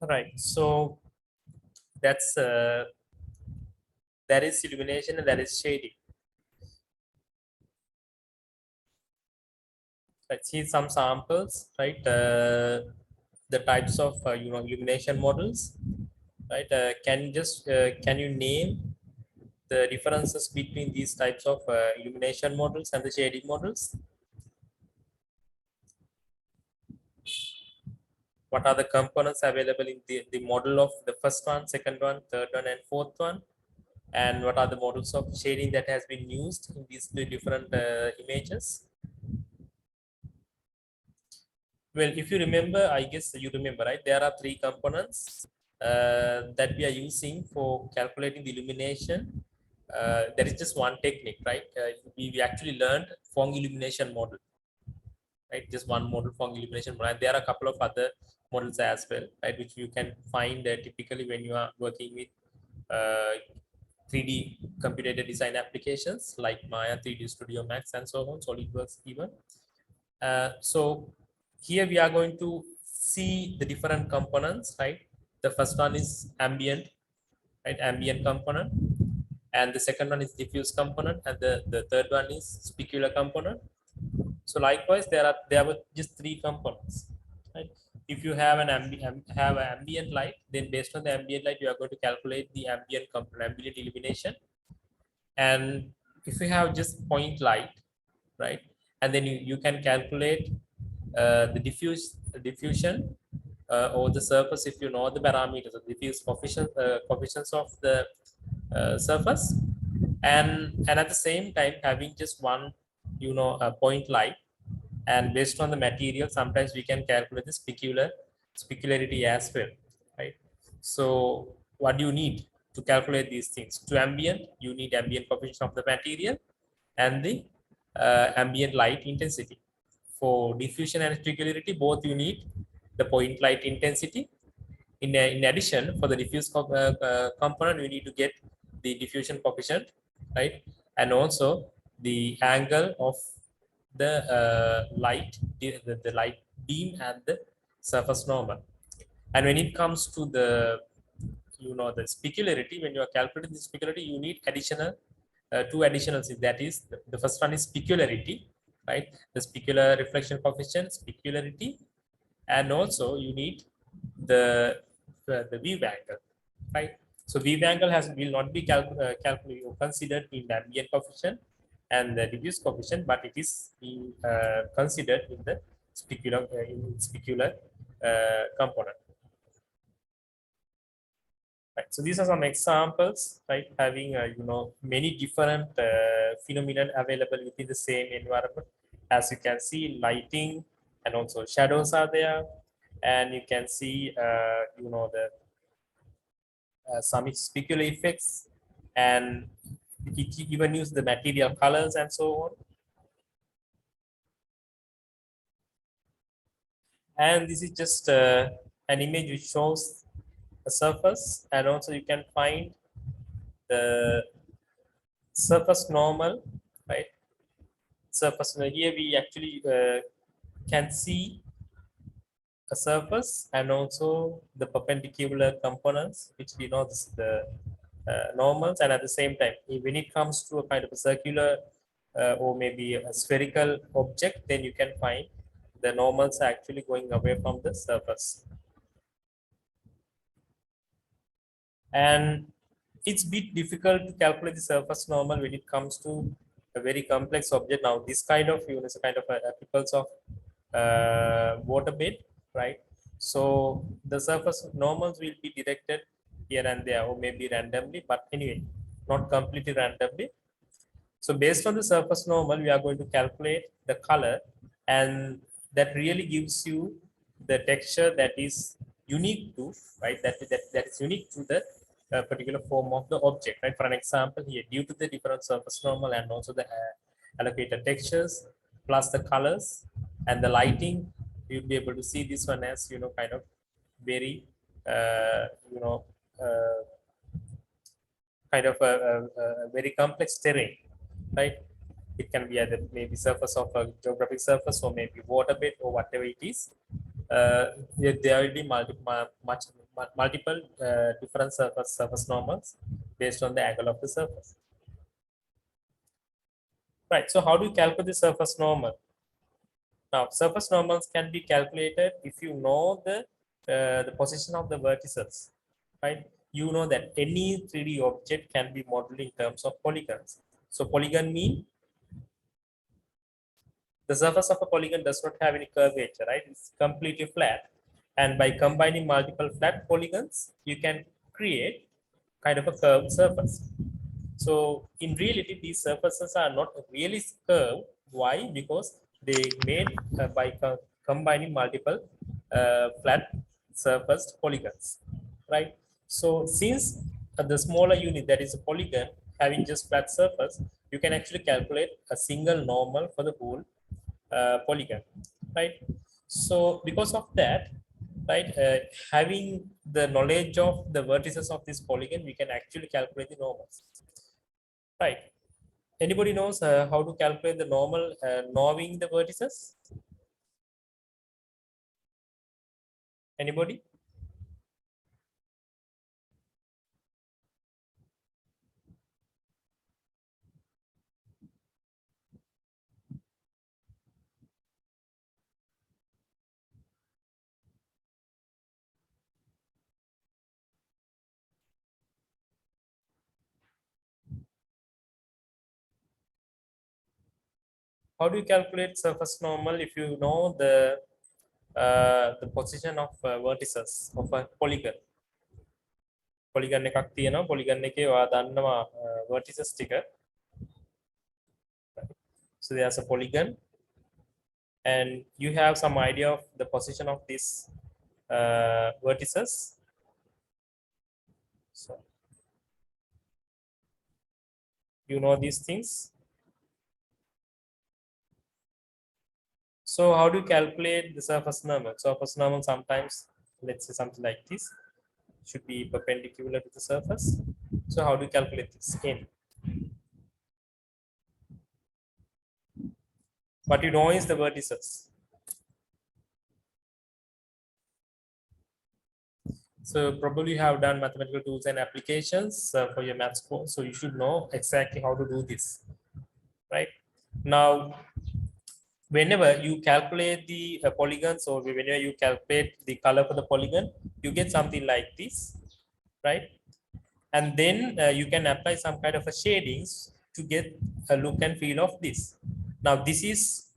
Right. So that's that is illumination and that is shading. Let's see some samples, right? The types of illumination models, right? Can you name the differences between these types of illumination models and the shading models? What are the components available in the model of the first one, second one, third one, and fourth one? And what are the models of shading that has been used in these two different images? Well, if you remember, I guess you remember, right? There are three components that we are using for calculating the illumination. There is just one technique, right? We actually learned Phong illumination model, right? Just one model, Phong illumination model. And there are a couple of other models as well, right? Which you can find typically when you are working with 3D computer design applications like Maya, 3D Studio Max, and so on, SolidWorks even. So here we are going to see the different components, right? The first one is ambient, right? Ambient component. And the second one is diffuse component. And the third one is specular component. So likewise, there were just three components, right? If you have an ambient light, then based on the ambient light, you are going to calculate the ambient component, ambient illumination. And if you have just point light, right, and then you can calculate the diffusion over the surface if you know the parameters of diffuse coefficients of the surface, and at the same time having just one point light, and based on the material sometimes we can calculate the specularity as well, right? So what do you need to calculate these things? To ambient, you need ambient coefficient of the material and the ambient light intensity. For diffusion and specularity, both you need the point light intensity. In addition, for the diffuse component, you need to get the diffusion coefficient, right? And also the angle of the light, the light beam and the surface normal. And when it comes to the the specularity, when you are calculating the specularity, you need additional two additional things. That is, the first one is specularity, right? The specular reflection coefficient, specularity, and also you need the wave angle, right? So wave angle will not be calculated or considered in the ambient coefficient and the diffuse coefficient, but it is being considered in the specular component. Right. So these are some examples, right? Having many different phenomena available within the same environment. As you can see, lighting and also shadows are there, and you can see the some specular effects, and it even use the material colors and so on. And this is just an image which shows a surface, and also you can find the surface normal, right? Surface here we actually can see a surface and also the perpendicular components which denotes the normals, and at the same time when it comes to a kind of a circular or maybe a spherical object, then you can find the normals are actually going away from the surface. And it's a bit difficult to calculate the surface normal when it comes to a very complex object. Now this kind of is a kind of a ripples of water bed, right? So the surface normals will be detected here and there or maybe randomly, but anyway not completely randomly. So based on the surface normal, we are going to calculate the color, and that really gives you the texture that is unique to, right? That is unique to the particular form of the object, right? For an example here, due to the different surface normal and also the allocated textures plus the colors and the lighting, you'll be able to see this one as kind of very kind of a very complex terrain, right? It can be either maybe surface of a geographic surface or maybe waterbed or whatever it is. There will be multiple different surface normals based on the angle of the surface. Right. So how do you calculate the surface normal? Now, surface normals can be calculated if you know the position of the vertices, right? You know that any 3D object can be modeled in terms of polygons. So polygon mean the surface of a polygon does not have any curvature, right? It's completely flat. And by combining multiple flat polygons, you can create kind of a curved surface. So in reality, these surfaces are not really curved. Why? Because they made by combining multiple flat surfaced polygons, right? So since the smaller unit that is a polygon having just flat surface, you can actually calculate a single normal for the whole polygon, right? So because of that, right, having the knowledge of the vertices of this polygon, we can actually calculate the normals, right? Anybody knows how to calculate the normal knowing the vertices? Anybody? How do you calculate surface normal if you know the position of vertices of a polygon? Polygon එකක් තියෙනවා. Polygon එකේ ඔයා දන්නවා vertices ටික. So there's a polygon and you have some idea of the position of these vertices. So you know these things. So how do you calculate the surface normal? Surface normal sometimes, let's say something like this, should be perpendicular to the surface. So how do you calculate this? N. What you know is the vertices. So probably you have done mathematical tools and applications for your maths course. So you should know exactly how to do this, right? Now, whenever you calculate the polygons or whenever you calculate the color for the polygon, you get something like this, right? And then you can apply some kind of a shadings to get a look and feel of this. Now this is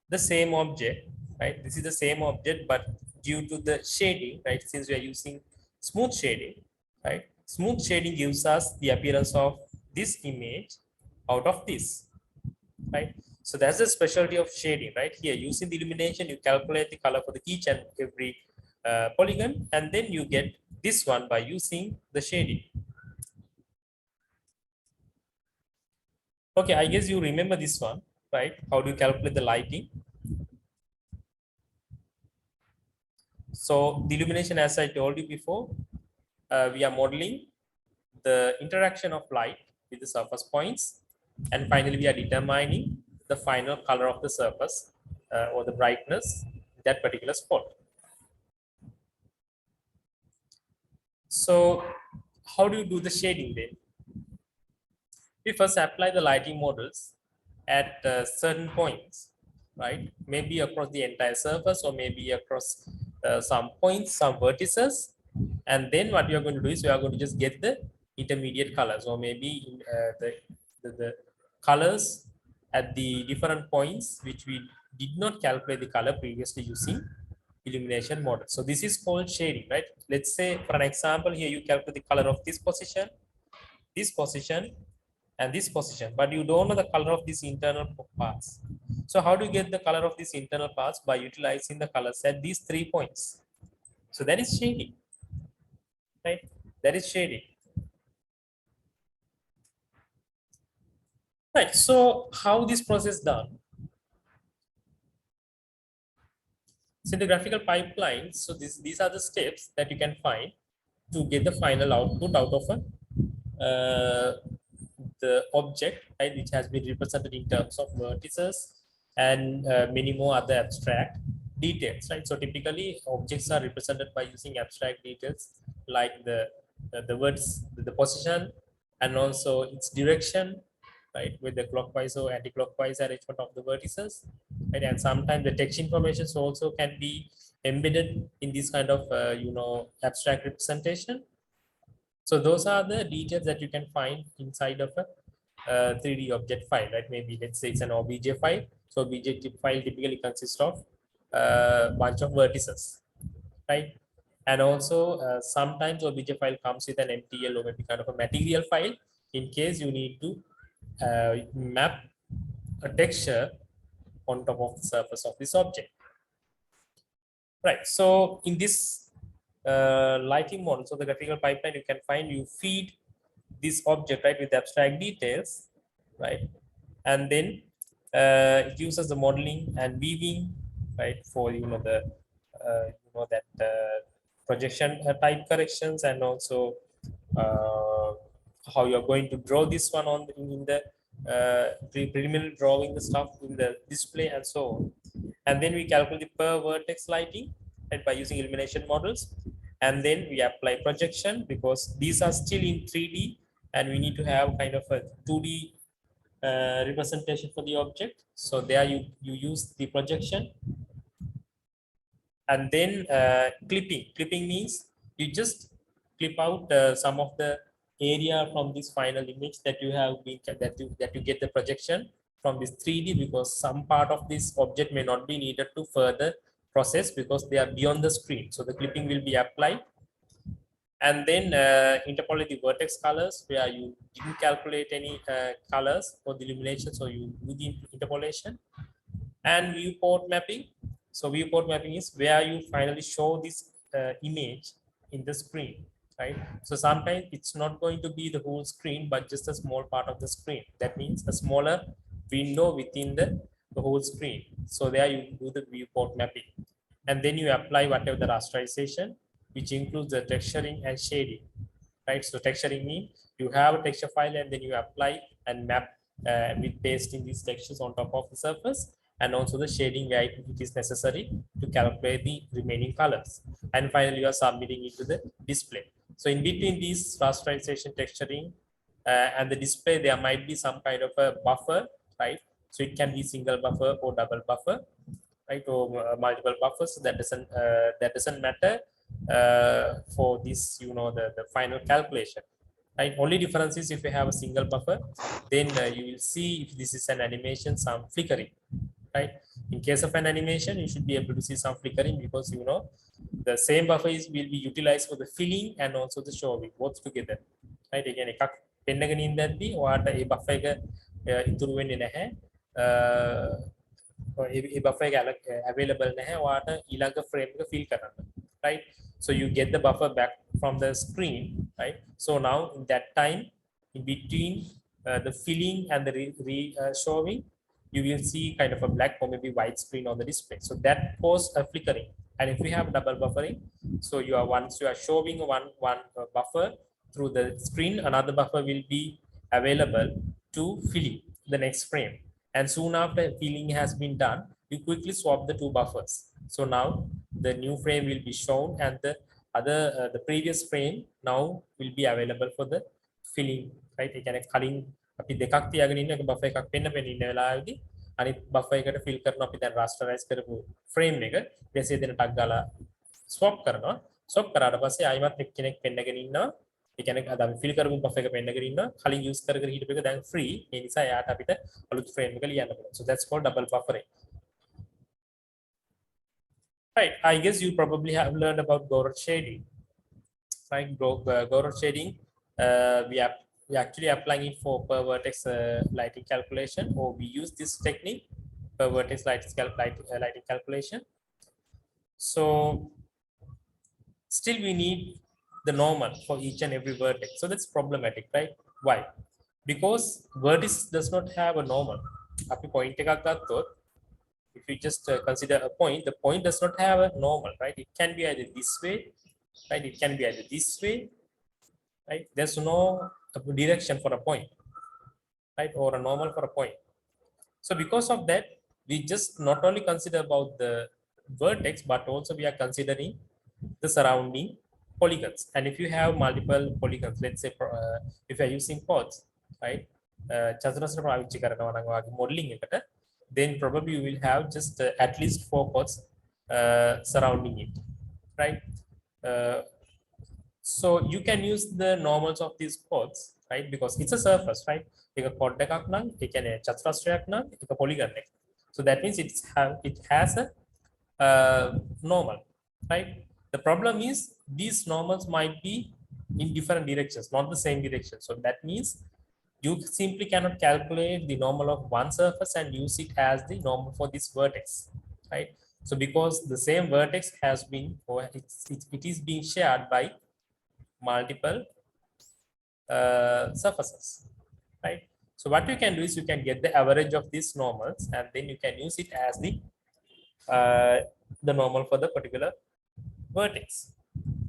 the same object, right? This is the same object, but due to the shading, right, since we are using smooth shading, right, smooth shading gives us the appearance of this image out of this, right? So that's the specialty of shading, right? Here using the illumination, you calculate the color for the each and every polygon, and then you get this one by using the shading. Okay, I guess you remember this one, right? How do you calculate the lighting? So the illumination, as I told you before, we are modeling the interaction of light with the surface points, and finally we are determining the final color of the surface or the brightness in that particular spot. So how do you do the shading then? We first apply the lighting models at certain points, right? Maybe across the entire surface or maybe across some points, some vertices. And then what you are going to do is you are going to just get the intermediate colors, or maybe the colors at the different points which we did not calculate the color previously using illumination model. So this is called shading, right? Let's say for an example here, you calculate the color of this position, and this position, but you don't know the color of these internal parts. So how do you get the color of these internal parts? By utilizing the colors at these 3 points. So that is shading, right? That is shading. Right, so how this process done? So the graphical pipeline, so these are the steps that you can find to get the final output out of the object, right, which has been represented in terms of vertices and many more other abstract details, right? So typically objects are represented by using abstract details like the words, the position, and also its direction, right, with the clockwise or anti-clockwise arrangement of the vertices, right? And sometimes the text information also can be embedded in this kind of abstract representation. So those are the details that you can find inside of a 3D object file, right? Maybe let's say it's an OBJ file. So OBJ file typically consists of a bunch of vertices, right? And also sometimes OBJ file comes with an MTL or maybe kind of a material file in case you need to map a texture on top of the surface of this object, right? So in this lighting model, so the graphical pipeline, you can find you feed this object, right, with abstract details, right? And then it uses the modeling and weaving, right, for the that projection type corrections, and also how you're going to draw this one on in the preliminary drawing the stuff in the display and so on. And then we calculate the per vertex lighting, right, by using illumination models. And then we apply projection because these are still in 3D and we need to have kind of a 2D representation for the object. So there you use the projection. And then clipping means you just clip out some of the area from this final image that you have been that you get the projection from this 3D, because some part of this object may not be needed to further process because they are beyond the screen. So the clipping will be applied. And then interpolate the vertex colors where you didn't calculate any colors for the illumination, so you do the interpolation. And viewport mapping. So viewport mapping is where you finally show this image in the screen, right? So sometimes it's not going to be the whole screen, but just a small part of the screen. That means a smaller window within the whole screen. So there you do the viewport mapping. And then you apply whatever the rasterization, which includes the texturing and shading, right? So texturing means you have a texture file and then you apply and map with pasting these textures on top of the surface, and also the shading where it is necessary to calculate the remaining colors. And finally, you are submitting it to the display. So in between these rasterization, texturing, and the display, there might be some kind of a buffer, right? So it can be single buffer or double buffer, right, or multiple buffers. That doesn't matter for this, the final calculation, right? Only difference is if you have a single buffer, then you will see if this is an animation, some flickering, right? In case of an animation, you should be able to see some flickering because the same buffer will be utilized for the filling and also the showing both together, right? Again, එකක් පෙන්නගෙන ඉඳද්දී ඔයාලට ඒ buffer එක ඉතුරු වෙන්නේ නැහැ. ඒ buffer එක available නැහැ ඔයාලට ඊළඟ frame එක fill කරන්න, right? So you get the buffer back from the screen, right? So now in that time in between the filling and the showing, you will see kind of a black or maybe white screen on the display. So that causes a flickering. And if we have double buffering, so once you are showing one buffer through the screen, another buffer will be available to fill the next frame. And soon after filling has been done, you quickly swap the two buffers. So now the new frame will be shown and the previous frame now will be available for the filling, right? ඒ කියන්නේ කලින් අපි දෙකක් තියාගෙන ඉන්න එක buffer එකක් පෙන්න ඉන්න වෙලාවේදී අනිත් බෆර් එකට ෆිල් කරනවා අපි දැන් රාස්ටරයිස් කරපු ෆ්‍රේම් එක ඊටසේ දෙන ටග් ගාලා ස්වොප් කරනවා. ස්වොප් කරාට පස්සේ ආයිමත් එක්කෙනෙක් පෙන්නගෙන ඉන්නවා. ඒ කියන්නේ අද අපි ෆිල් කරපු බෆර් එක පෙන්නගෙන ඉන්නවා. කලින් යූස් කර හිටපු එක දැන් ෆ්‍රී. ඒ නිසා එයාට අපිට අලුත් ෆ්‍රේම් එක ලියන්න පුළුවන්. So that's called double buffering. Right, I guess you probably have learned about Gouraud shading, right? Gouraud shading, we actually applying it for per vertex lighting calculation, or we use this technique per vertex lighting calculation. So still we need the normal for each and every vertex. So that's problematic, right? Why? Because vertex does not have a normal. අපි point එකක් ගත්තොත්, if you just consider a point, the point does not have a normal, right? It can be either this way, right? It can be either this way, right? There's no direction for a point, right? Or a normal for a point. So because of that, we just not only consider about the vertex, but also we are considering the surrounding polygons. And if you have multiple polygons, let's say if you're using pods, right, චතුරස්‍ර පාවිච්චි කරනවා නම් ඔයාගේ modeling එකට, then probably you will have just at least 4 pods surrounding it, right? So you can use the normals of these pods, right, because it's a surface, right? එක pod එකක් නම් ඒ කියන්නේ චතුරස්‍රයක් නම් එක polygon එක. So that means it has a normal, right? The problem is these normals might be in different directions, not the same direction. So that means you simply cannot calculate the normal of one surface and use it as the normal for this vertex, right? So because the same vertex has been, or it is being shared by multiple surfaces, right? So what you can do is you can get the average of these normals and then you can use it as the normal for the particular vertex,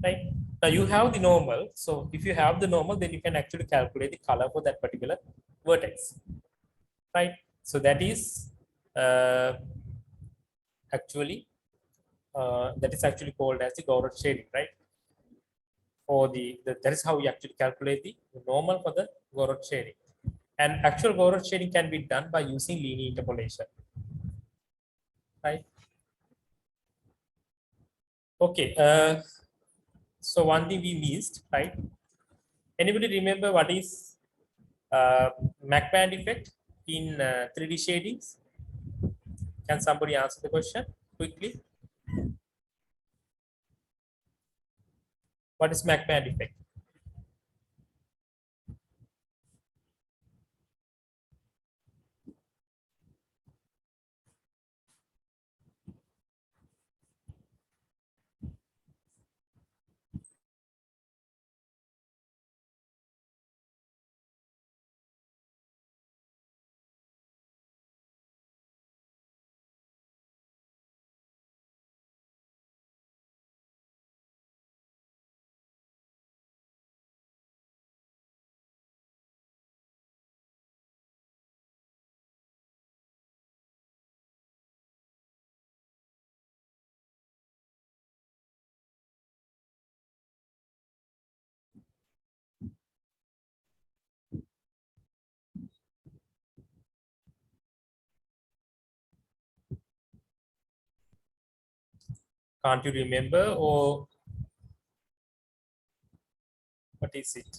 right? Now you have the normal. So if you have the normal, then you can actually calculate the color for that particular vertex, right? So that is actually called as the Gouraud shading, right? Or that is how we actually calculate the normal for the Gouraud shading. And actual Gouraud shading can be done by using linear interpolation, right? Okay. So one thing we missed, right? Anybody remember what is Mach band effect in 3D shadings? Can somebody answer the question quickly? What is Mach band effect? Can't you remember, or what is it?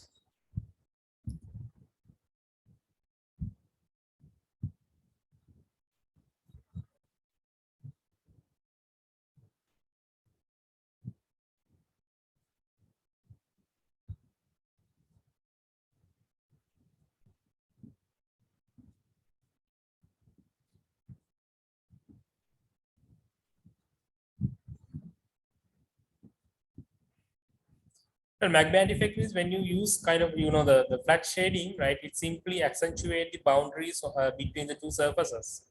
Well, Mach band effect is when you use kind of, the flat shading, right? It simply accentuates the boundaries between the two surfaces,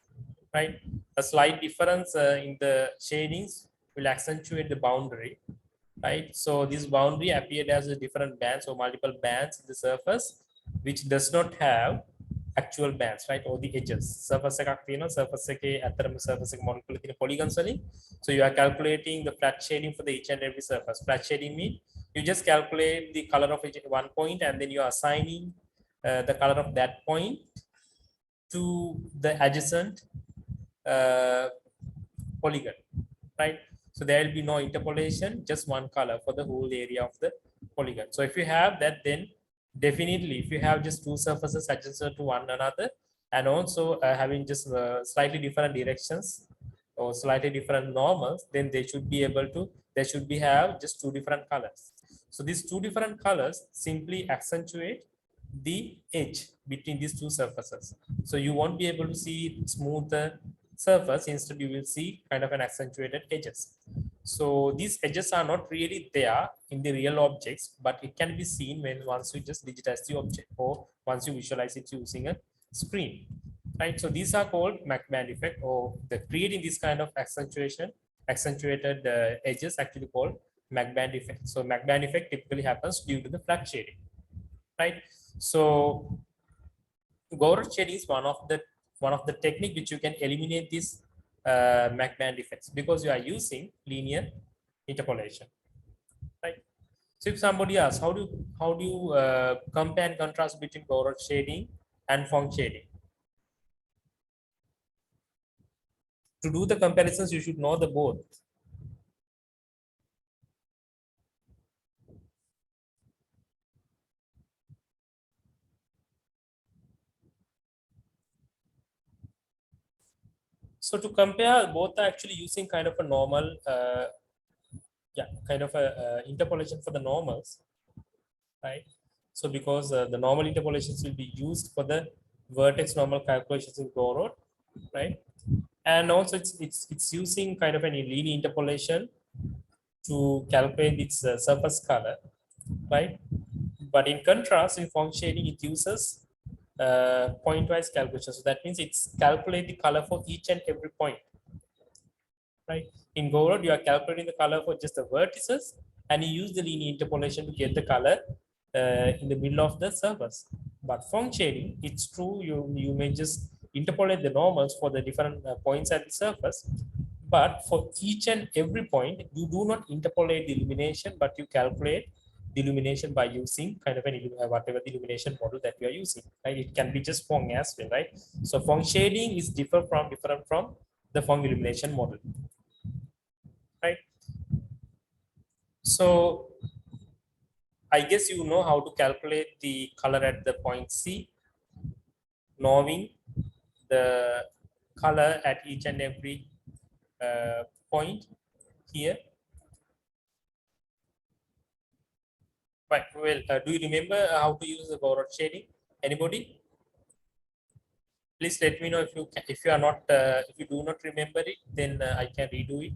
right? A slight difference in the shadings will accentuate the boundary, right? So this boundary appeared as a different bands or multiple bands in the surface, which does not have actual bands, right? Or the edges. Surface surface surface polygons. So you are calculating the flat shading for the each and every surface. Flat shading means you just calculate the color of one point and then you are assigning the color of that point to the adjacent polygon, right? So there will be no interpolation, just one color for the whole area of the polygon. So if you have that, then definitely if you have just two surfaces adjacent to one another and also having just slightly different directions or slightly different normals, then they should be have just two different colors. So these two different colors simply accentuate the edge between these two surfaces. So you won't be able to see smoother surface, instead you will see kind of an accentuated edges. So these edges are not really there in the real objects, but it can be seen when once you just digitize the object or once you visualize it using a screen, right? So these are called Mach band effect, or the creating this kind of accentuated edges actually called Mach band effect. So Mach band effect typically happens due to the flat shading, right? So Gouraud shading is one of the technique which you can eliminate these Mach band effects because you are using linear interpolation, right? So if somebody asks, how do you compare and contrast between Gouraud shading and Phong shading? To do the comparisons, you should know the both. So to compare, both are actually using kind of a normal, kind of a interpolation for the normals, right? So because the normal interpolations will be used for the vertex normal calculations in Gouraud, right? And also it's using kind of a linear interpolation to calculate its surface color, right? But in contrast, in Phong shading, it uses point-wise calculation. So that means it's calculate the color for each and every point, right? In Gouraud, you are calculating the color for just the vertices, and you use the linear interpolation to get the color in the middle of the surface. But Phong shading, it's true, you may just interpolate the normals for the different points at the surface, but for each and every point, you do not interpolate the illumination, but you calculate the illumination by using kind of whatever the illumination model that you are using, right? It can be just Phong as well, right? So Phong shading is different from the Phong illumination model, right? So I guess you know how to calculate the color at the point C, knowing the color at each and every point here. But well, do you remember how to use the Gouraud shading? Anybody? Please let me know if you are not if you do not remember it, then I can redo it.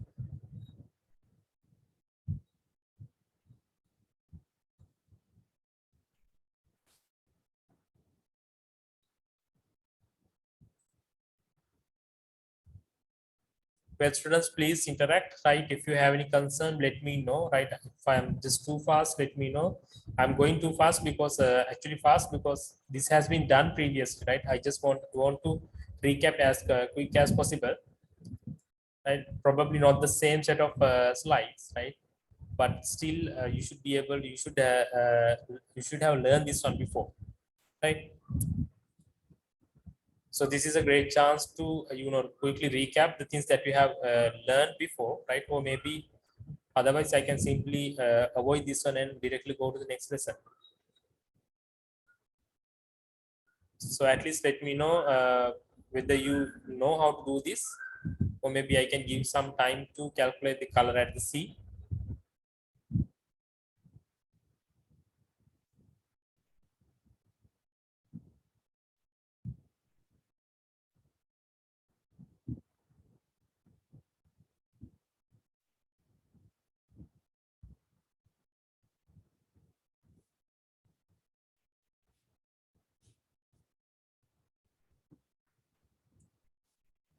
Well, students, please interact, right? If you have any concern, let me know, right? If I'm just too fast, let me know. I'm going too fast because actually fast because this has been done previously, right? I just want to recap as quick as possible, right? Probably not the same set of slides, right? But still, you should be able. You should have learned this one before, right? So this is a great chance to quickly recap the things that you have learned before, right? Or maybe otherwise I can simply avoid this one and directly go to the next lesson. So at least let me know whether you know how to do this, or maybe I can give some time to calculate the color at the C.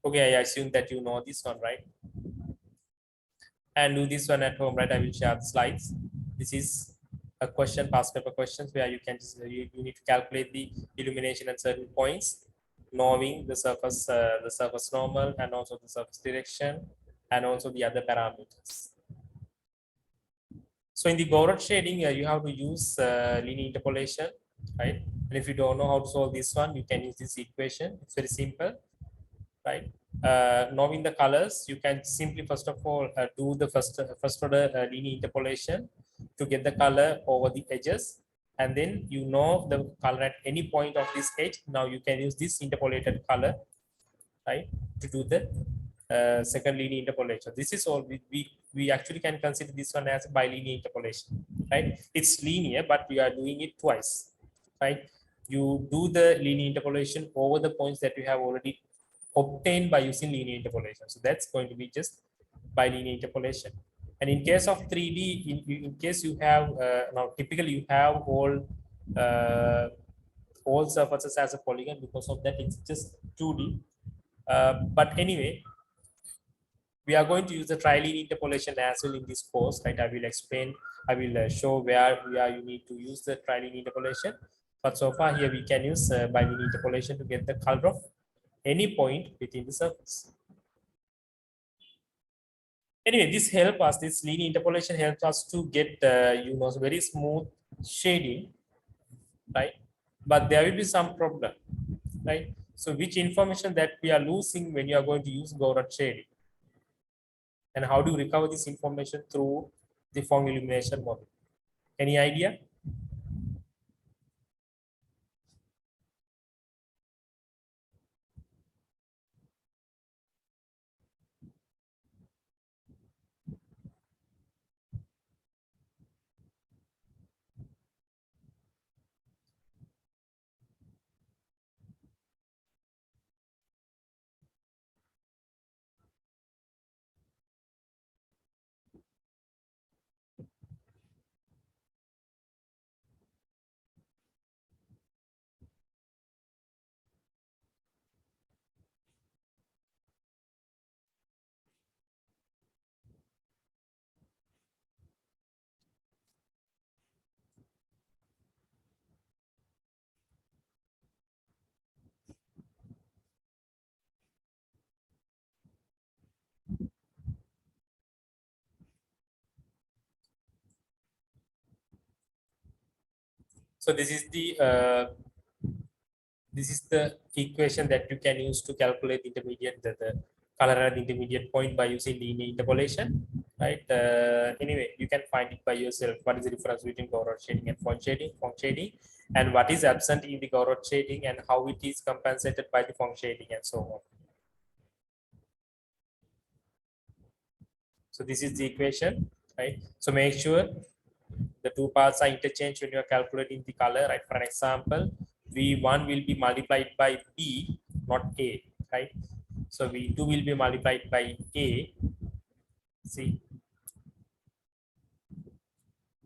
Okay, I assume that you know this one, right? And do this one at home, right? I will share the slides. This is a question, past paper questions, where you can just you need to calculate the illumination at certain points, knowing the surface normal, and also the surface direction, and also the other parameters. So in the Gouraud shading, you have to use linear interpolation, right? And if you don't know how to solve this one, you can use this equation. It's very simple, right? Knowing the colors, you can simply first of all do the first order linear interpolation to get the color over the edges, and then you know the color at any point of this edge. Now you can use this interpolated color, right, to do the second linear interpolation. This is all we actually can consider this one as bilinear interpolation, right? It's linear, but we are doing it twice, right? You do the linear interpolation over the points that you have already obtained by using linear interpolation. So that's going to be just bilinear interpolation. And in case of 3D, in case you have now typically you have all surfaces as a polygon. Because of that, it's just 2D. But anyway, we are going to use the trilinear interpolation as well in this course, right? I will explain, I will show where you need to use the trilinear interpolation. But so far here we can use bilinear interpolation to get the color of any point within the surface. Anyway, this linear interpolation helps us to get, very smooth shading, right? But there will be some problem, right? So which information that we are losing when you are going to use Gouraud shading? And how do you recover this information through the Phong illumination model? Any idea? So this is the equation that you can use to calculate intermediate the color and intermediate point by using linear interpolation, right? Anyway, you can find it by yourself. What is the difference between Gouraud shading and Phong shading, and what is absent in the Gouraud shading, and how it is compensated by the Phong shading, and so on. So this is the equation, right? So make sure the two parts are interchanged when you are calculating the color, right? For an example, V1 will be multiplied by B, not A, right? So V2 will be multiplied by A. See,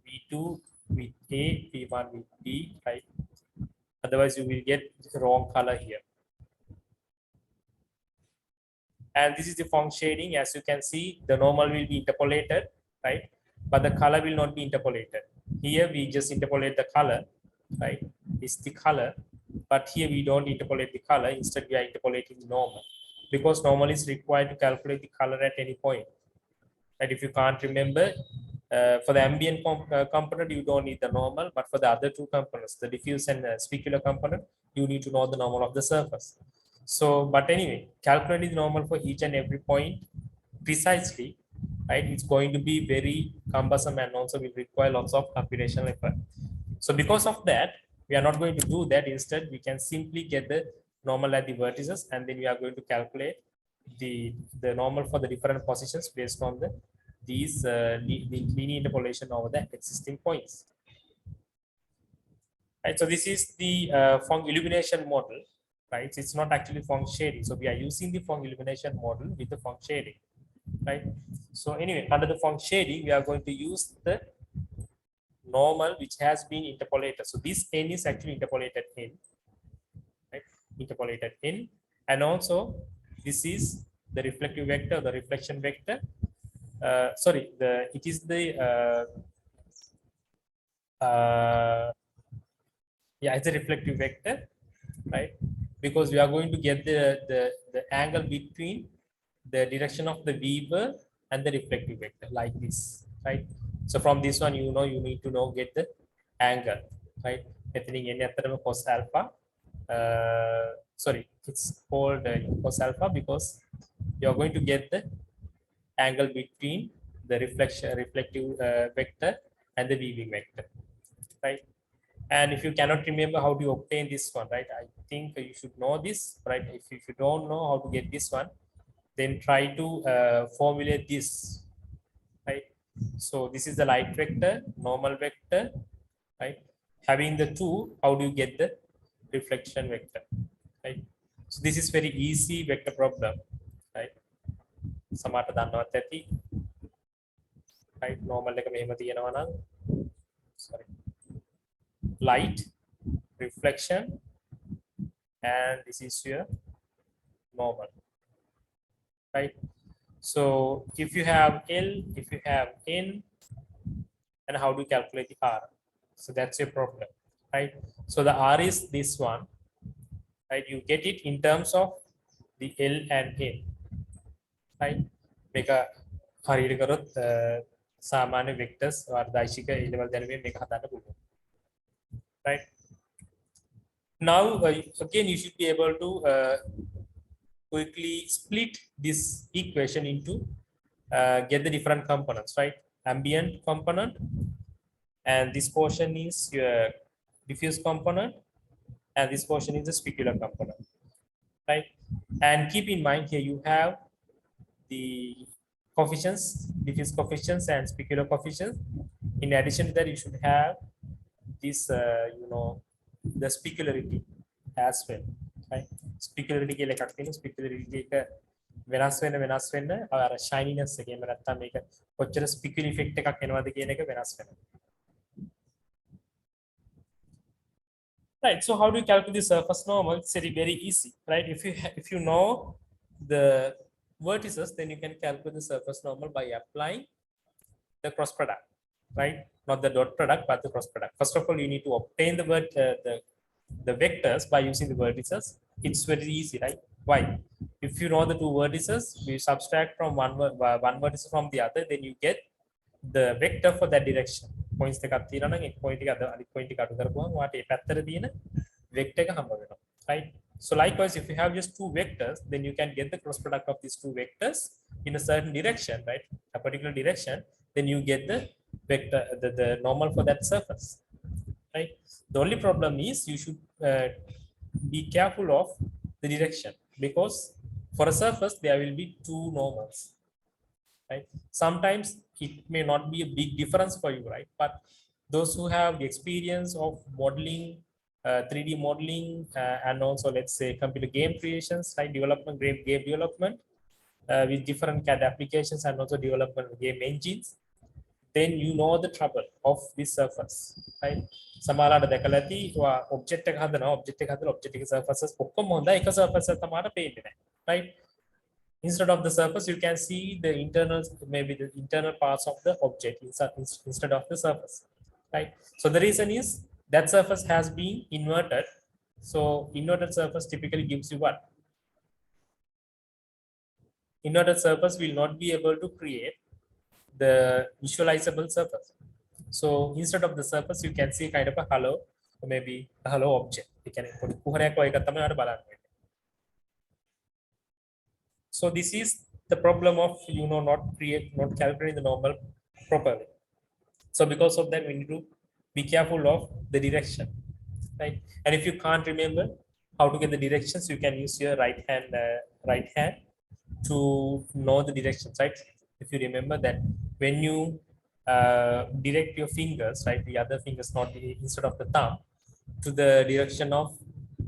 V2 with A, V1 with B, right? Otherwise, you will get the wrong color here. And this is the Phong shading. As you can see, the normal will be interpolated, right? But the color will not be interpolated. Here we just interpolate the color, right? It's the color, but here we don't interpolate the color. Instead, we are interpolating the normal, because normal is required to calculate the color at any point. And if you can't remember, for the ambient component, you don't need the normal, but for the other two components, the diffuse and specular component, you need to know the normal of the surface. So, but anyway, calculating the normal for each and every point precisely, right? It's going to be very cumbersome and also will require lots of computational effort. So because of that, we are not going to do that. Instead, we can simply get the normal at the vertices, and then we are going to calculate the normal for the different positions based on the linear interpolation over the existing points. Right, so this is the Phong illumination model, right? It's not actually Phong shading. So we are using the Phong illumination model with the Phong shading, right? So anyway, under the Phong shading, we are going to use the normal which has been interpolated. So this n is actually interpolated in, right? Interpolated in, and also this is the reflective vector, the reflection vector. Sorry, it is the yeah, it's a reflective vector, right? Because we are going to get the angle between the direction of the Weber and the reflective vector like this, right? So from this one, you need to get the angle, right? Cos alpha. Sorry, it's called cos alpha because you're going to get the angle between the reflective vector and the weaving vector, right? And if you cannot remember how to obtain this one, right, I think you should know this, right? If you don't know how to get this one, then try to formulate this, right? So this is the light vector, normal vector, right? Having the two, how do you get the reflection vector, right? So this is very easy vector problem, right? සමහරට දන්නවත් ඇති, right? Normal එක මෙහෙම තියෙනවා නම්, sorry, light, reflection, and this is your normal, right? So if you have L, if you have N, and how do you calculate the R? So that's your problem, right? So the R is this one, right? You get it in terms of the L and N, right? Make a හරියට කරොත් සාමාන්‍ය vectors වර්ධයිශික A level දැනුමෙන් මේක හදන්න පුළුවන්. Right. Now again you should be able to quickly split this equation into get the different components, right? Ambient component, and this portion is your diffuse component, and this portion is the specular component, right? And keep in mind here you have the coefficients, diffuse coefficients and specular coefficients. In addition to that, you should have this, the specularity as well, right? Specularity කියලා එකක් තියෙනවා. Specularity එක වෙනස් වෙන්න අර shininess එකේම නැත්තම් මේක කොච්චර specular effect එකක් එනවද කියන එක වෙනස් වෙනවා. Right, so how do you calculate the surface normal? It's very easy, right? If you know the vertices, then you can calculate the surface normal by applying the cross product, right? Not the dot product, but the cross product. First of all, you need to obtain the vectors by using the vertices. It's very easy, right? Why? If you know the two vertices, you subtract from one vertex from the other, then you get the vector for that direction. Points එකක් තියෙනවා නම් එක point එක අනිත් point එක අඩු කරපුවම ඔයාට මේ පැත්තට තියෙන vector එක හම්බ වෙනවා, right? So likewise, if you have just two vectors, then you can get the cross product of these two vectors in a certain direction, right? A particular direction, then you get the vector, the normal for that surface, right? The only problem is you should be careful of the direction, because for a surface there will be two normals, right? Sometimes it may not be a big difference for you, right? But those who have the experience of modeling, 3D modeling, and also let's say computer game creations, like development, game development with different CAD applications and also development of game engines, then you know the trouble of this surface, right? සමහරවිට දැකලා ඇති object එක හදනවා, object එක surfaces ඔක්කොම හොඳයි, එක surface එක තමයි පේන්නේ නැහැ, right? Instead of the surface, you can see the internal, maybe the internal parts of the object instead of the surface, right? So the reason is that surface has been inverted. So inverted surface typically gives you what? Inverted surface will not be able to create the visualizable surface. So instead of the surface, you can see kind of a hollow, or maybe a hollow object. You can put කුහරයක් වගේ එකක් තමයි ඔයාලට බලන්න වෙන්නේ. So this is the problem of not calculating the normal properly. So because of that, we need to be careful of the direction, right? And if you can't remember how to get the directions, you can use your right hand to know the directions, right? If you remember that when you direct your fingers, right, the other fingers, not instead of the thumb, to the direction of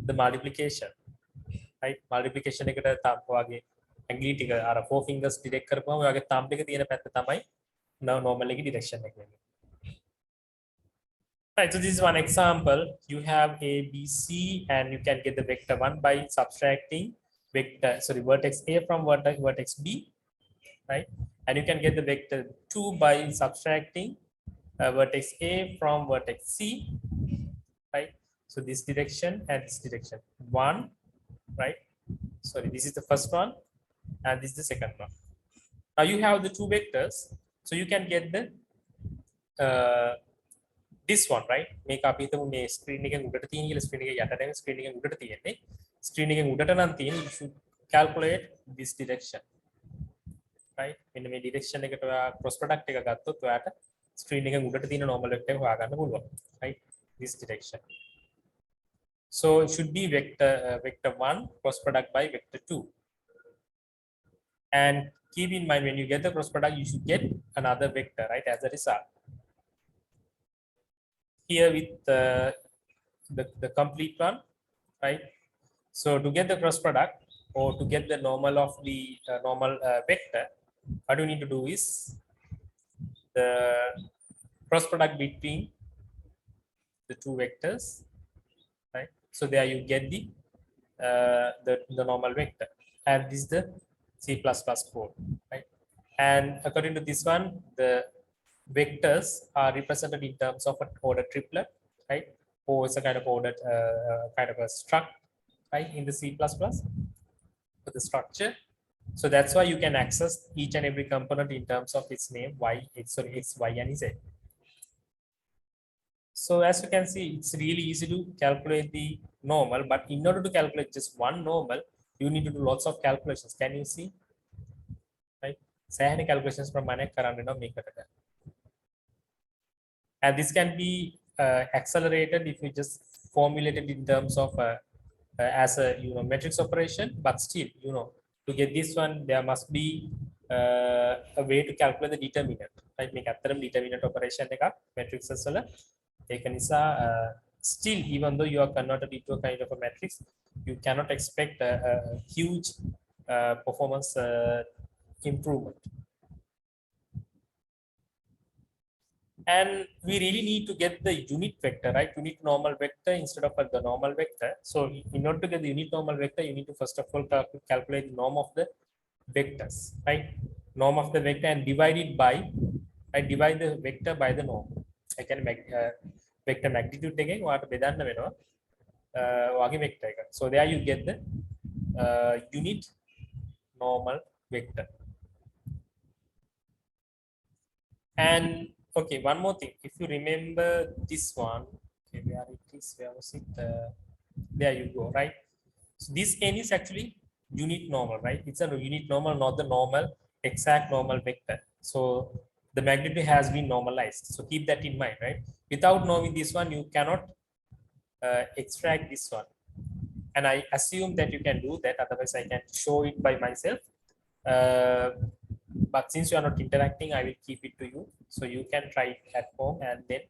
the multiplication, right? Multiplication එකට thumb වගේ ඇඟිලි ටික අර 4 fingers direct කරපුවම ඔයාගේ thumb එක තියෙන පැත්ත තමයි normal එකේ direction එක වෙන්නේ. Right, so this is one example. You have A, B, C, and you can get the vector 1 by subtracting vertex A from vertex B, right? And you can get the vector 2 by subtracting vertex A from vertex C, right? So this direction and this direction, 1, right? Sorry, this is the first one, and this is the second one. Now you have the two vectors, so you can get the this one, right? මේක අපි හිතමු මේ screen එකෙන් උඩට තියෙන කියලා screen එකේ යට නෙවෙයි ස්ක්‍රීන් එකෙන් උඩට තියෙන්නේ. ස්ක්‍රීන් එකෙන් උඩට නම් තියෙන්නේ, you should calculate this direction, right? මෙන්න මේ direction එකට ඔයා cross product එක ගත්තොත් ඔයාට ස්ක්‍රීන් එකෙන් උඩට තියෙන normal vector එක හොයාගන්න පුළුවන්, right? This direction. So it should be vector 1 cross product by vector 2. And keep in mind, when you get the cross product, you should get another vector, right, as a result. Here with the complete one, right? So to get the cross product or to get the normal of the normal vector, what you need to do is the cross product between the two vectors, right? So there you get the normal vector, and this is the C++ code, right? And according to this one, the vectors are represented in terms of an ordered triplet, right? Or it's a kind of ordered kind of a struct, right, in the C++. For the structure, So that's why you can access each and every component in terms of its name, y, x, sorry, x, y, and z. So as you can see, it's really easy to calculate the normal, but in order to calculate just one normal, you need to do lots of calculations. Can you see? Right? Say calculations from make it. And this can be accelerated if you just formulate it in terms of as a matrix operation, but still to get this one there must be a way to calculate the determinant, right? Make a determinant operation matrices still, even though you are converted into a kind of a matrix, you cannot expect a huge performance improvement. And we really need to get the unit vector, right? Unit normal vector instead of the normal vector. So in order to get the unit normal vector, you need to first of all calculate the norm of the vectors, right? Norm of the vector and divide it by, I divide the vector by the norm. I can make vector magnitude again, what vector. So there you get the unit normal vector. And okay, one more thing. If you remember this one, okay, where it is, where was it? There you go, right? So this n is actually unit normal, right? It's a unit normal, not the normal, exact normal vector. So the magnitude has been normalized. So keep that in mind, right? Without knowing this one, you cannot extract this one. And I assume that you can do that. Otherwise, I can show it by myself. But since you are not interacting, I will keep it to you. So you can try it at home and then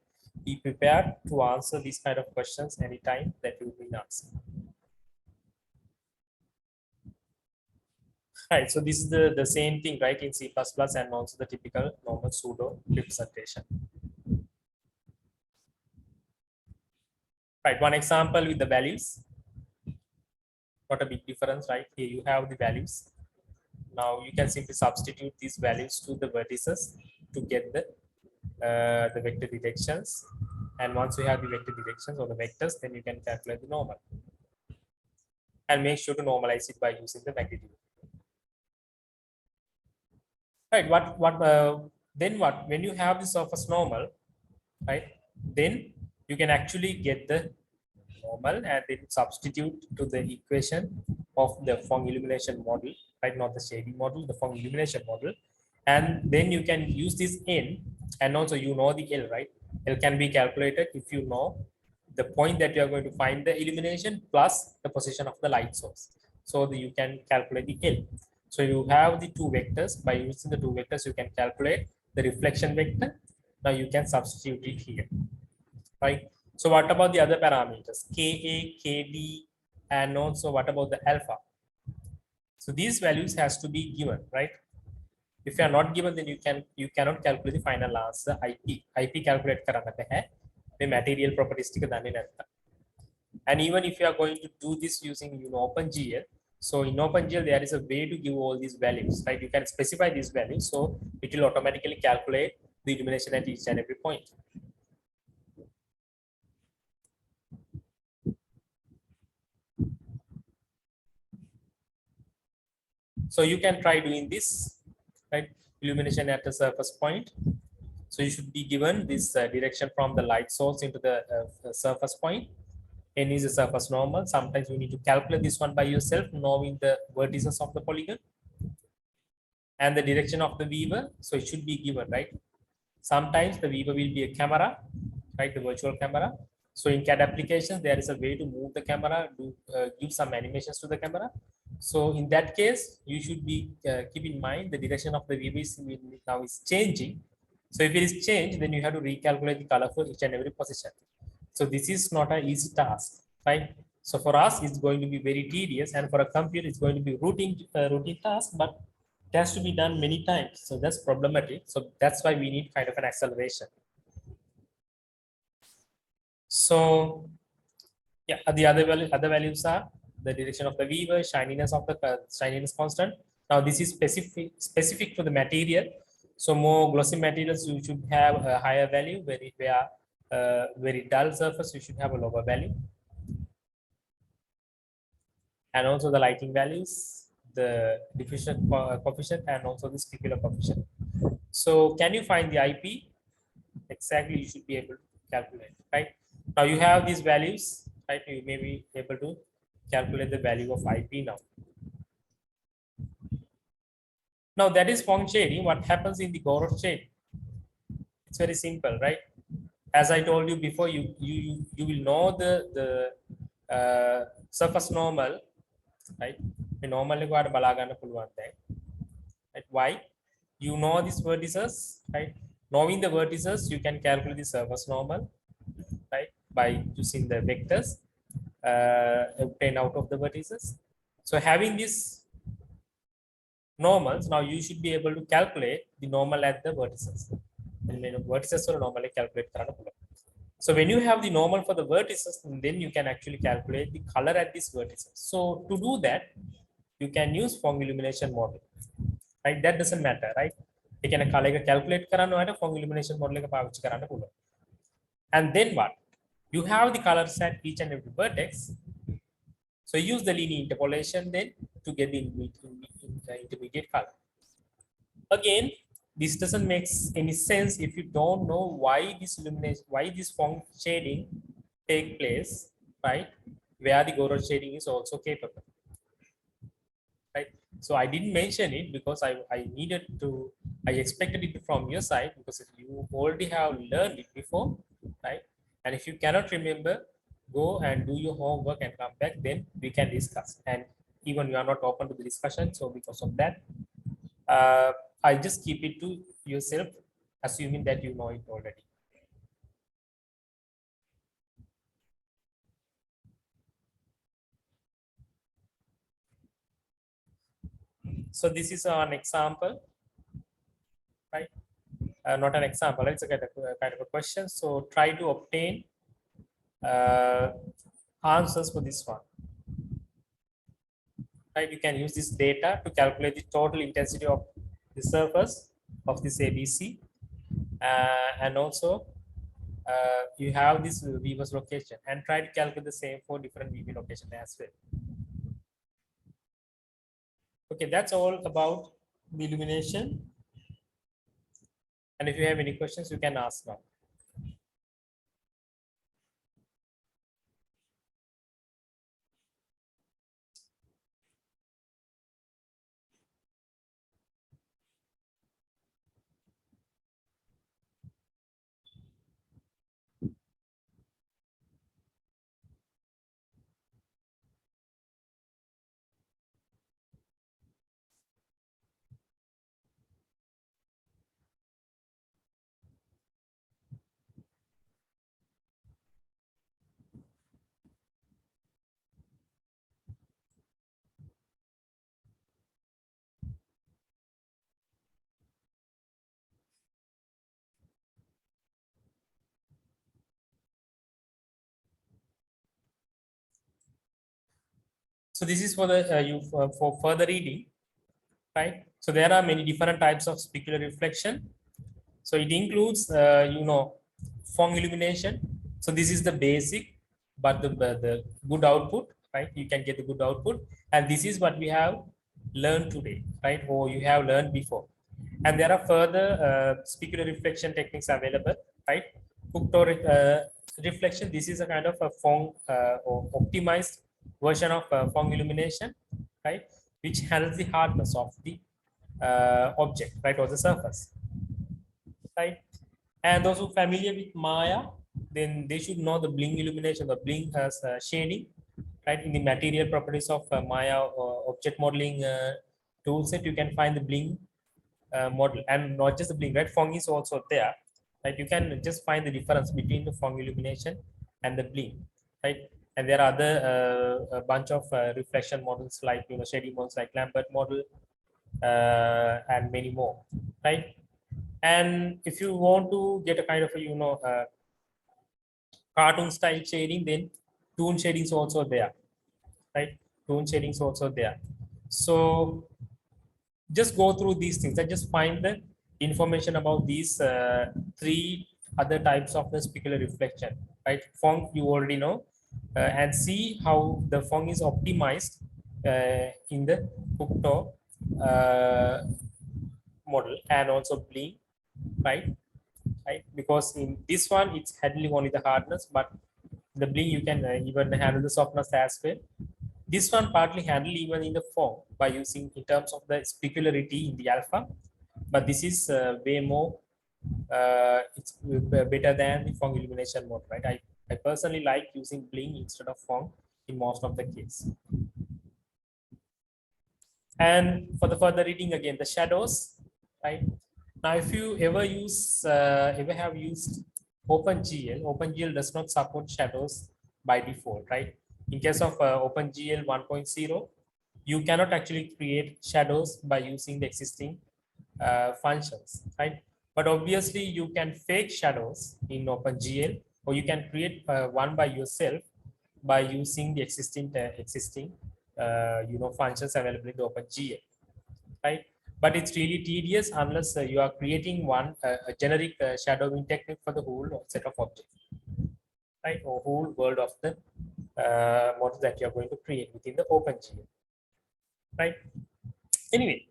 be prepared to answer these kind of questions anytime that you will be asked. Right, so this is the same thing, right, in C++ and also the typical normal pseudo representation. Right, one example with the values. Not a big difference, right? Here you have the values. Now you can simply substitute these values to the vertices to get the vector directions. And once you have the vector directions or the vectors, then you can calculate the normal. And make sure to normalize it by using the magnitude. Right, then what? When you have the surface normal, right, then you can actually get the normal and then substitute to the equation of the Phong illumination model, right? Not the shading model, the Phong illumination model. And then you can use this n, and also the L, right? L can be calculated if you know the point that you are going to find the illumination plus the position of the light source. So that you can calculate the L. So you have the two vectors. By using the two vectors, you can calculate the reflection vector. Now you can substitute it here, right? So what about the other parameters, Ka, Kd, and also what about the alpha? So these values has to be given, right? If you are not given, then you cannot calculate the final answer. IP calculate karana hai, the material properties tika dane natta. And even if you are going to do this using OpenGL, so in OpenGL there is a way to give all these values, right? You can specify these values, so it will automatically calculate the illumination at each and every point. So you can try doing this, right? Illumination at the surface point. So you should be given this direction from the light source into the surface point. N is the surface normal. Sometimes you need to calculate this one by yourself, knowing the vertices of the polygon and the direction of the weaver. So it should be given, right? Sometimes the weaver will be a camera, right? The virtual camera. So in CAD applications, there is a way to move the camera, give some animations to the camera. So in that case, you should be keep in mind the direction of the weaver now is changing. So if it is changed, then you have to recalculate the color for each and every position. So this is not an easy task, right? So for us, it's going to be very tedious, and for a computer, it's going to be routine task, but it has to be done many times. So that's problematic. So that's why we need kind of an acceleration. So yeah, the other values are the direction of the weaver, shininess of the shininess constant. Now this is specific to the material. So more glossy materials, you should have a higher value. Very dull surface, you should have a lower value. And also the lighting values, the diffusion coefficient and also the specular coefficient. So can you find the IP? Exactly, you should be able to calculate, right? Now you have these values, right? You may be able to calculate the value of IP now. Now that is Phong shading. What happens in the Gouraud shading? It's very simple, right? As I told you before, you will know the surface normal, right? The normal එකට බලා ගන්න පුළුවන් දැන්. Right? Why? You know these vertices, right? Knowing the vertices, you can calculate the surface normal, right? By using the vectors obtained out of the vertices. So having these normals, now you should be able to calculate the normal at the vertices. And vertices or normally calculate. So when you have the normal for the vertices, then you can actually calculate the color at these vertices. So to do that, you can use Phong illumination model, right? That doesn't matter, right? You can calculate Phong illumination model. And then what? You have the colors at each and every vertex. So use the linear interpolation then to get the intermediate color. Again, this doesn't make any sense if you don't know why this illumination, why this Phong shading take place, right? Where the Gouraud shading is also capable, right? So I didn't mention it because I needed to, I expected it from your side because you already have learned it before, right? And if you cannot remember, go and do your homework and come back, then we can discuss. And even you are not open to the discussion, so because of that, I just keep it to yourself, assuming that you know it already. So this is an example, right? Not an example, it's a kind of a question. So try to obtain answers for this one. Right? You can use this data to calculate the total intensity of the surface of this ABC. And also you have this VBUS location and try to calculate the same for different VB location as well. Okay, that's all about the illumination. And if you have any questions, you can ask now. So this is for the for further reading, right? So there are many different types of specular reflection. So it includes, Phong illumination. So this is the basic, but the good output, right? You can get the good output, and this is what we have learned today, right? Or you have learned before. And there are further specular reflection techniques available, right? Cooked reflection. This is a kind of a Phong or optimized version of Phong illumination, right? Which handles the hardness of the object, right, or the surface, right? And those who are familiar with Maya, then they should know the Bling illumination, the Bling as shading, right? In the material properties of Maya object modeling toolset, you can find the Bling model, and not just the Bling, right? Phong is also there, right? You can just find the difference between the Phong illumination and the Bling, right? And there are other a bunch of reflection models like shading models like Lambert model and many more, right? And if you want to get a kind of a cartoon style shading, then toon shading is also there, right? Toon shading is also there. So just go through these things and just find the information about these three other types of the specular reflection, right? Phong you already know, and see how the Phong is optimized in the Cocteau model, and also Blink, right? Right, because in this one it's handling only the hardness, but the Blink you can even handle the softness as well. This one partly handle even in the form by using in terms of the specularity in the alpha, but this is way more it's better than the Phong illumination mode, right? I personally like using Blink instead of Phong in most of the case. And for the further reading, again the shadows, right? Now if you ever have used OpenGL does not support shadows by default, right? In case of OpenGL 1.0, you cannot actually create shadows by using the existing functions, right? But obviously you can fake shadows in OpenGL, or you can create one by yourself by using the existing functions available in the OpenGL, right? But it's really tedious unless you are creating a generic shadowing technique for the whole set of objects, right? Or whole world of the model that you are going to create within the OpenGL, right? Anyway,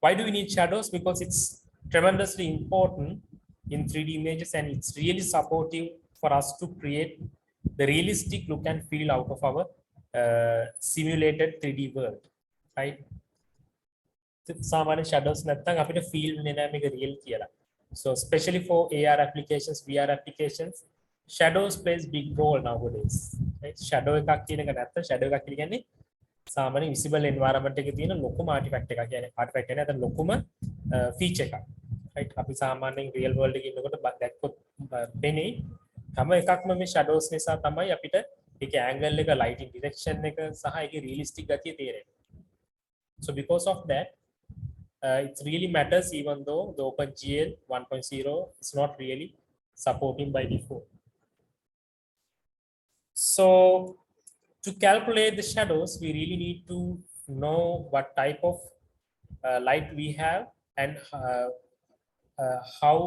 why do we need shadows? Because it's tremendously important in 3D images, and it's really supportive for us to create the realistic look and feel out of our simulated 3D world, right? සාමාන්‍ය shadows නැත්නම් අපිට feel වෙන්නේ නැහැ මේක real කියලා. So especially for AR applications, VR applications, shadows plays big role nowadays, right? Shadow එකක් කියන එක නැත්නම් shadow එකක් කියන්නේ සාමාන්‍ය visible environment එකේ තියෙන ලොකුම artifact එකක්. කියන්නේ artifact එක නැත්නම් ලොකුම feature එකක්, right? අපි සාමාන්‍යයෙන් real world එකේ ඉන්නකොට දැක්කොත් වෙන්නේ හැම එකක්ම මේ shadows නිසා තමයි අපිට ඒකේ angle එක, lighting direction එක සහ ඒකේ realistic ගතිය තේරෙන්නේ. So because of that, it really matters, even though the OpenGL 1.0 is not really supporting by default. So to calculate the shadows, we really need to know what type of light we have, and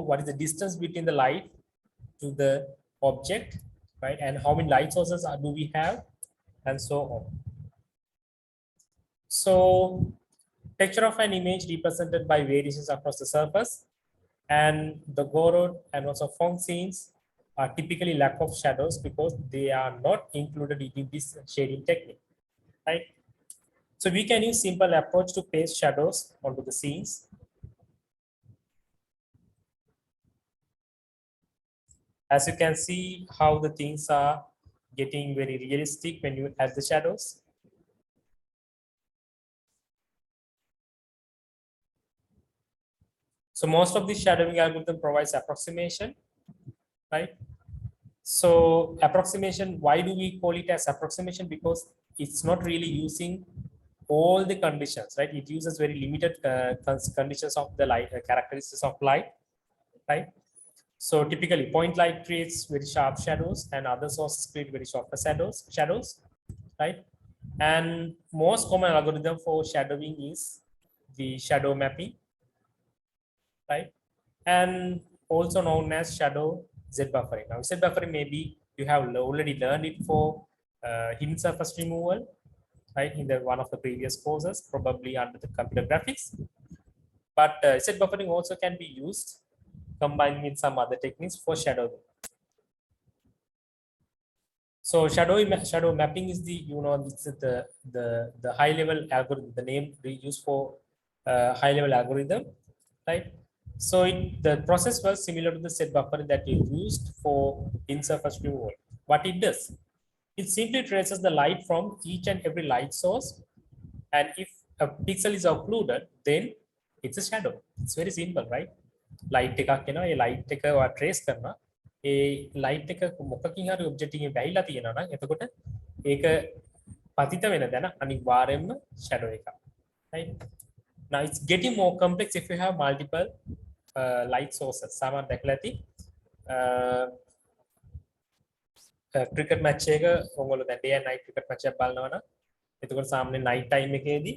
what is the distance between the light to the object, right? And how many light sources do we have, and so on. So texture of an image represented by variations across the surface, and the Gouraud and also Phong scenes are typically lack of shadows because they are not included in this shading technique, right? So we can use simple approach to paste shadows onto the scenes. As you can see how the things are getting very realistic when you add the shadows. So most of the shadowing algorithm provides approximation, right? So approximation, why do we call it as approximation? Because it's not really using all the conditions, right? It uses very limited conditions of the light, characteristics of light, right? So typically point light creates very sharp shadows, and other sources create very softer shadows, right? And most common algorithm for shadowing is the shadow mapping, right? And also known as shadow Z buffering. Now, Z buffering, maybe you have already learned it for hidden surface removal, right? In one of the previous courses, probably under the computer graphics. But Z buffering also can be used combined with some other techniques for shadowing. So shadow mapping is the high level algorithm, the name we use for high level algorithm, right? So the process was similar to the Z buffering that you used for in-surface removal. What it does, it simply traces the light from each and every light source, and if a pixel is occluded, then it's a shadow. It's very simple, right? Light එකක් එනවා, ඒ light එක ඔයා trace කරනවා. ඒ light එක මොකකින් හරි object එකකින් වැහිලා තියෙනවා නම් එතකොට ඒක පතිත වෙන දැන අනිවාර්යයෙන්ම shadow එකක්, right? Now it's getting more complex if you have multiple light sources. සාමාන්‍ය දැකලා ඇති cricket match එක ඔයගොල්ලෝ දැන් day and night cricket match එකක් බලනවා නම් එතකොට සාමාන්‍ය night time එකේදී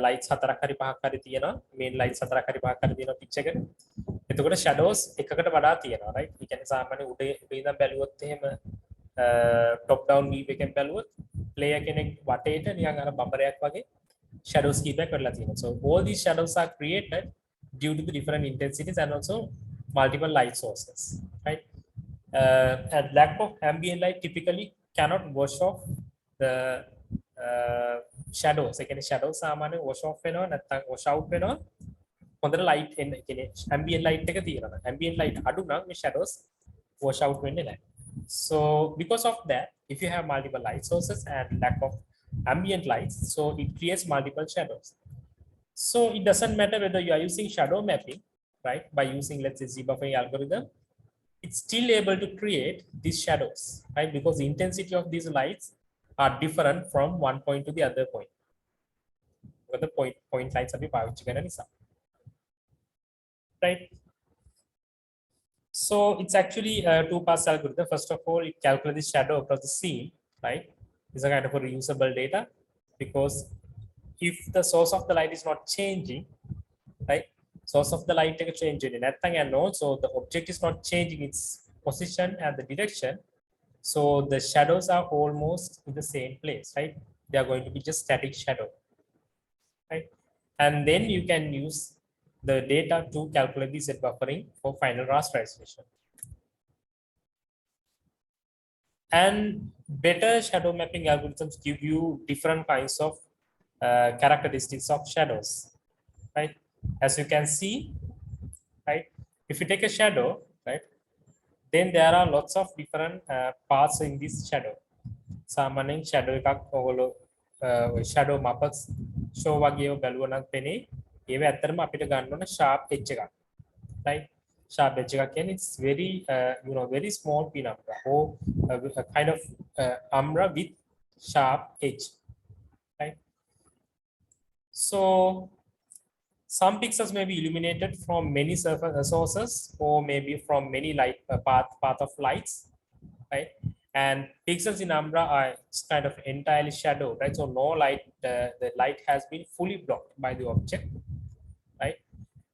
lights හතරක් හරි පහක් හරි තියෙනවා, main lights හතරක් හරි පහක් හරි තියෙනවා pitch එකට. එතකොට shadows එකකට වඩා තියෙනවා, right? ඒ කියන්නේ සාමාන්‍ය උඩේ ඉඳන් බැලුවොත් එහෙම top down view එකෙන් බැලුවොත් player කෙනෙක් වටේට නිකන් අර බඹරයක් වගේ shadows කීපයක් කරලා තියෙනවා. So all these shadows are created due to the different intensities and also multiple light sources, right? And lack of ambient light typically cannot wash off the shadows. ඒ කියන්නේ shadows සාමාන්‍යයෙන් wash off වෙනවා නැත්නම් wash out වෙනවා. හොඳට light එන්න කියන්නේ ambient light එක තියෙනවා. ambient light අඩු නම් මේ shadows wash out වෙන්නේ නැහැ. So because of that, if you have multiple light sources and lack of ambient lights, so it creates multiple shadows. So it doesn't matter whether you are using shadow mapping, right? By using, let's say, Z-buffering algorithm, it's still able to create these shadows, right? Because the intensity of these lights are different from one point to the other point. The point lights are right? So it's actually a two-pass algorithm. First of all, it calculates the shadow across the scene, right? It's a kind of a reusable data because if the source of the light is not changing, right? Source of the light is changing, and also the object is not changing its position and the direction. So the shadows are almost in the same place, right? They are going to be just static shadow, right? And then you can use the data to calculate the Z buffering for final rasterization. And better shadow mapping algorithms give you different kinds of characteristics of shadows, right? As you can see, right? If you take a shadow, right, then there are lots of different parts in this shadow. සාමාන්‍යයෙන් shadow එකක් ඔයගොල්ලෝ shadow mappers show වගේ බලුවා නම් පෙනේ ඒව ඇත්තටම අපිට ගන්න ඕන sharp edge එකක්, right? Sharp edge එකක් කියන්නේ it's very very small penumbra or a kind of umbra with sharp edge, right? So some pixels may be illuminated from many surface sources or maybe from many light path of lights, right? And pixels in umbra are kind of entirely shadow, right? So no light, the light has been fully blocked by the object, right?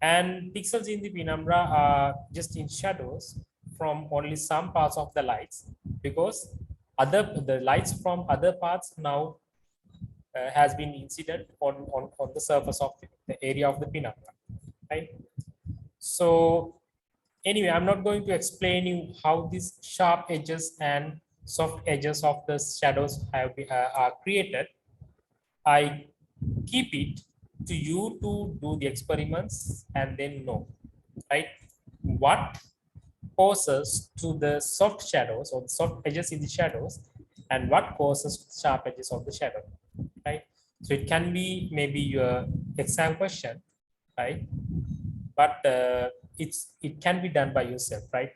And pixels in the penumbra are just in shadows from only some parts of the lights because the lights from other parts now has been incident on the surface of the area of the penumbra, right? So anyway, I'm not going to explain you how these sharp edges and soft edges of the shadows are created. I keep it to you to do the experiments and then know, right, what causes to the soft shadows or the soft edges in the shadows and what causes sharp edges of the shadow, right? So it can be maybe your exam question, right? But it can be done by yourself, right?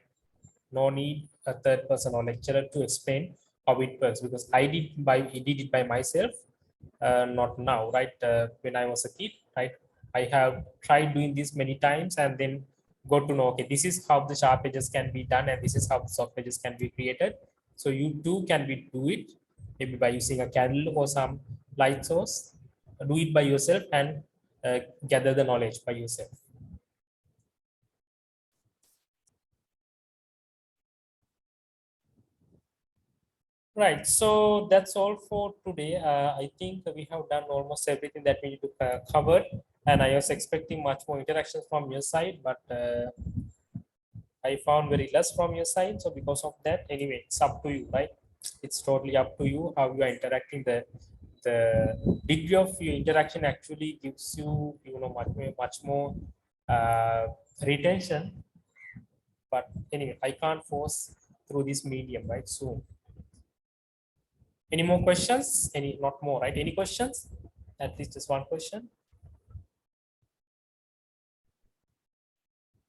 No need a third person or lecturer to explain how it works because I did it by myself, not now, right? When I was a kid, right? I have tried doing this many times and then got to know, okay, this is how the sharp edges can be done and this is how the soft edges can be created. So you too can do it maybe by using a candle or some light source. Do it by yourself and gather the knowledge by yourself. Right, so that's all for today. I think we have done almost everything that we need to cover, and I was expecting much more interactions from your side, but I found very less from your side. So because of that, anyway, it's up to you, right? It's totally up to you how you are interacting. The degree of your interaction actually gives you, much more retention. But anyway, I can't force through this medium, right? So. Any more questions? Not more, right? Any questions? At least just one question.